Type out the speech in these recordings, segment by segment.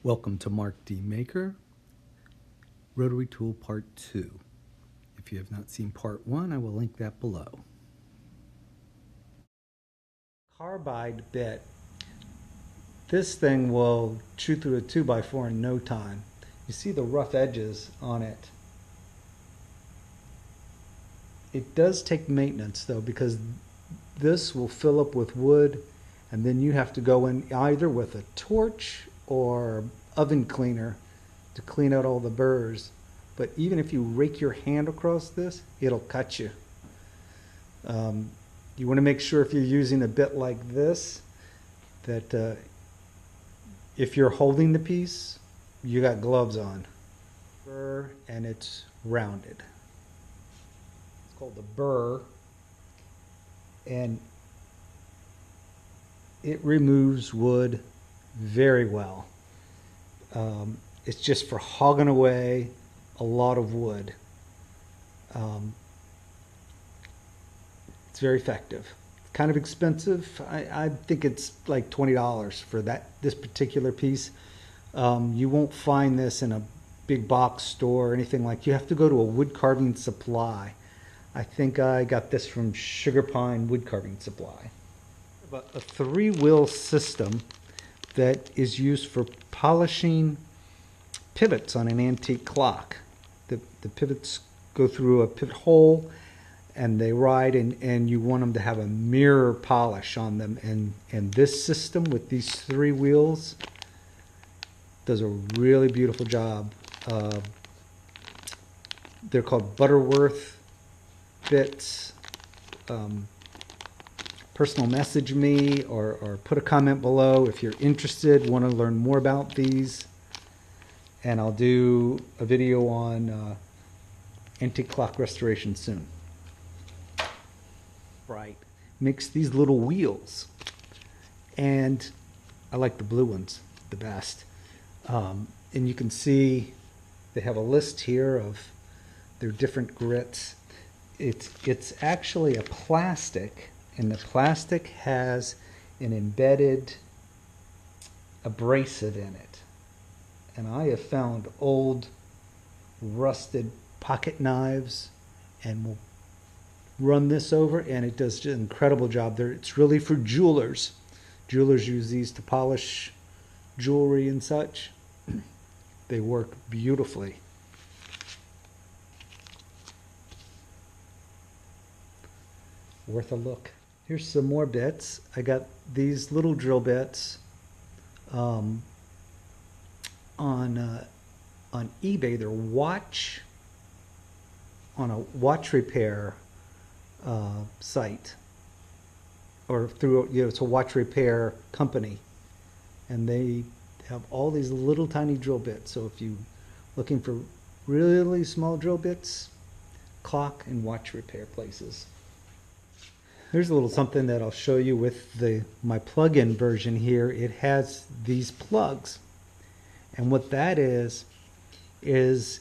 Welcome to Mark D. Maker, Rotary Tool Part 2. If you have not seen Part 1, I will link that below. Carbide bit. This thing will chew through a 2x4 in no time. You see the rough edges on it. It does take maintenance though, because this will fill up with wood and then you have to go in either with a torch or oven cleaner to clean out all the burrs. But even if you rake your hand across this, it'll cut you. You want to make sure if you're using a bit like this that if you're holding the piece, you got gloves on. Burr, and it's rounded. It's called the burr, and it removes wood very well. It's just for hogging away a lot of wood. It's very effective. Kind of expensive. I think it's like $20 for this particular piece. You won't find this in a big box store or anything like. You have to go to a wood carving supply. I think I got this from Sugar Pine Wood Carving Supply. A 3-wheel system that is used for polishing pivots on an antique clock. The pivots go through a pivot hole and they ride, and you want them to have a mirror polish on them, and this system with these 3 wheels does a really beautiful job. They're called Butterworth bits. Personal message me or put a comment below if you're interested, want to learn more about these, and I'll do a video on antique clock restoration soon. Right, makes these little wheels, and I like the blue ones the best. And you can see they have a list here of their different grits. It's actually a plastic, and the plastic has an embedded abrasive in it. And I have found old rusted pocket knives and will run this over, and it does an incredible job there. It's really for jewelers. Jewelers use these to polish jewelry and such. They work beautifully. Worth a look. Here's some more bits. I got these little drill bits on eBay. They're on a watch repair site, or through, it's a watch repair company, and they have all these little tiny drill bits. So if you're looking for really small drill bits, clock and watch repair places. Here's a little something that I'll show you with my plug-in version here. It has these plugs, and what that is if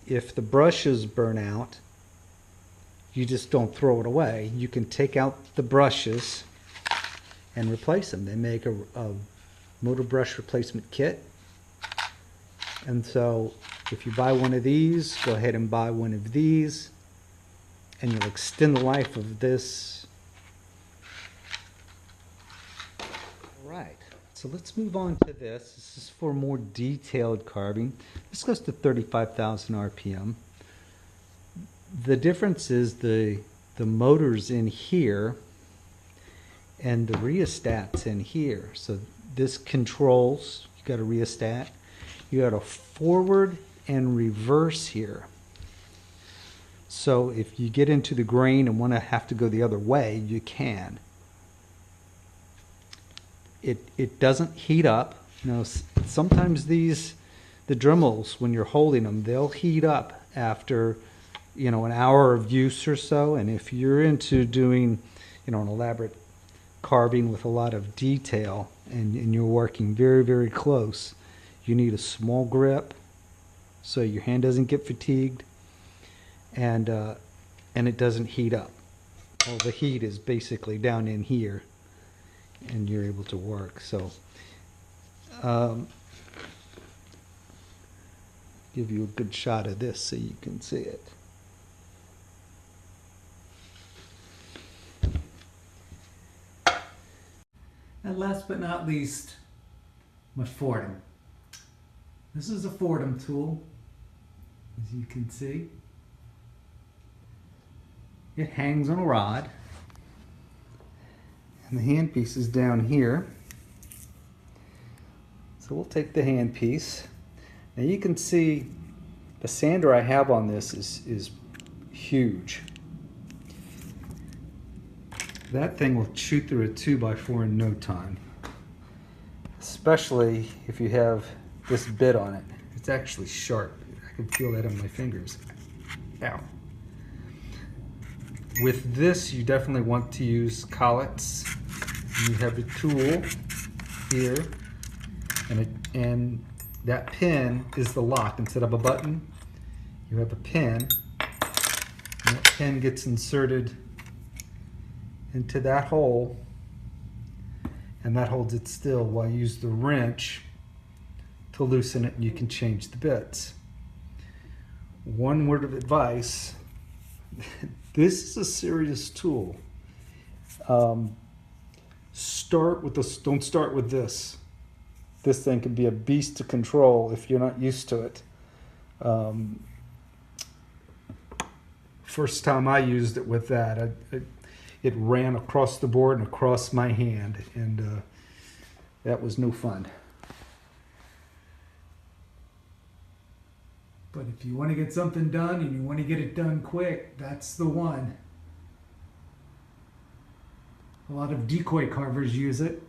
the brushes burn out, you just don't throw it away. You can take out the brushes and replace them. They make a motor brush replacement kit, and so if you buy one of these, go ahead and buy one of these, and you'll extend the life of this. All right, so let's move on to this. This is for more detailed carving. This goes to 35,000 RPM. The difference is the motor's in here and the rheostat's in here. So this controls, you got a rheostat, you got a forward and reverse here. So if you get into the grain and want to have to go the other way, you can. It doesn't heat up. You know, sometimes the Dremels, when you're holding them, they'll heat up after an hour of use or so. And if you're into doing an elaborate carving with a lot of detail, and you're working very close, you need a small grip so your hand doesn't get fatigued, and it doesn't heat up. All the heat is basically down in here, and you're able to work. So give you a good shot of this so you can see it. And last but not least, my Fordham. This is a Fordham tool, as you can see. It hangs on a rod, and the handpiece is down here. So we'll take the handpiece. Now you can see the sander I have on this is huge. That thing will shoot through a 2x4 in no time. Especially if you have this bit on it. It's actually sharp. I can feel that on my fingers. Ow. With this, you definitely want to use collets. You have a tool here, and that pin is the lock. Instead of a button, you have a pin. And that pin gets inserted into that hole, and that holds it still while you use the wrench to loosen it, and you can change the bits. One word of advice, this is a serious tool. Don't start with this. This thing can be a beast to control if you're not used to it. First time I used it with that, it ran across the board and across my hand, and that was no fun. But if you want to get something done and you want to get it done quick, that's the one. A lot of decoy carvers use it.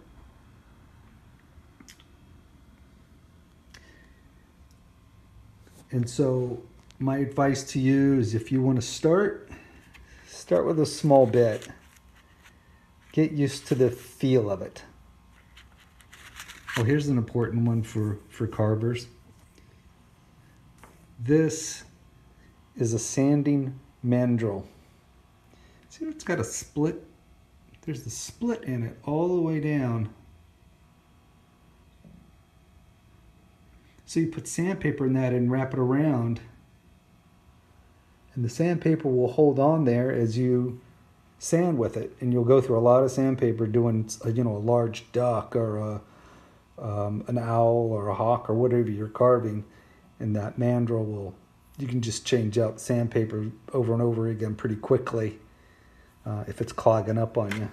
And so my advice to you is, if you want to start with a small bit. Get used to the feel of it. Well, here's an important one for carvers. This is a sanding mandrel. See, it's got a split. There's the split in it all the way down. So you put sandpaper in that and wrap it around, and the sandpaper will hold on there as you sand with it, and you'll go through a lot of sandpaper doing, a large duck or an owl or a hawk or whatever you're carving, and that mandrel you can just change out sandpaper over and over again pretty quickly if it's clogging up on you.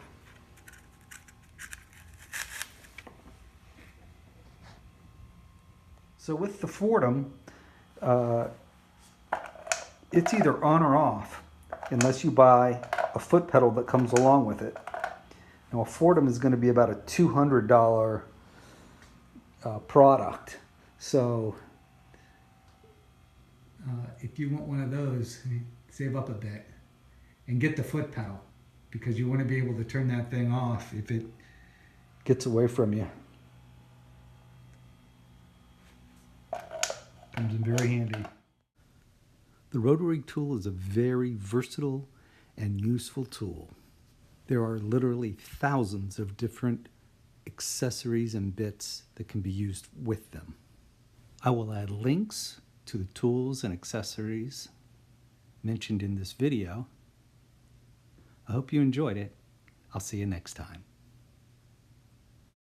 So with the Fordham, it's either on or off, unless you buy a foot pedal that comes along with it. Now a Fordham is going to be about a $200 product. So if you want one of those, save up a bit and get the foot pedal, because you want to be able to turn that thing off if it gets away from you. Comes in very handy. The Rotary tool is a very versatile and useful tool. There are literally thousands of different accessories and bits that can be used with them. I will add links to the tools and accessories mentioned in this video. I hope you enjoyed it. I'll see you next time.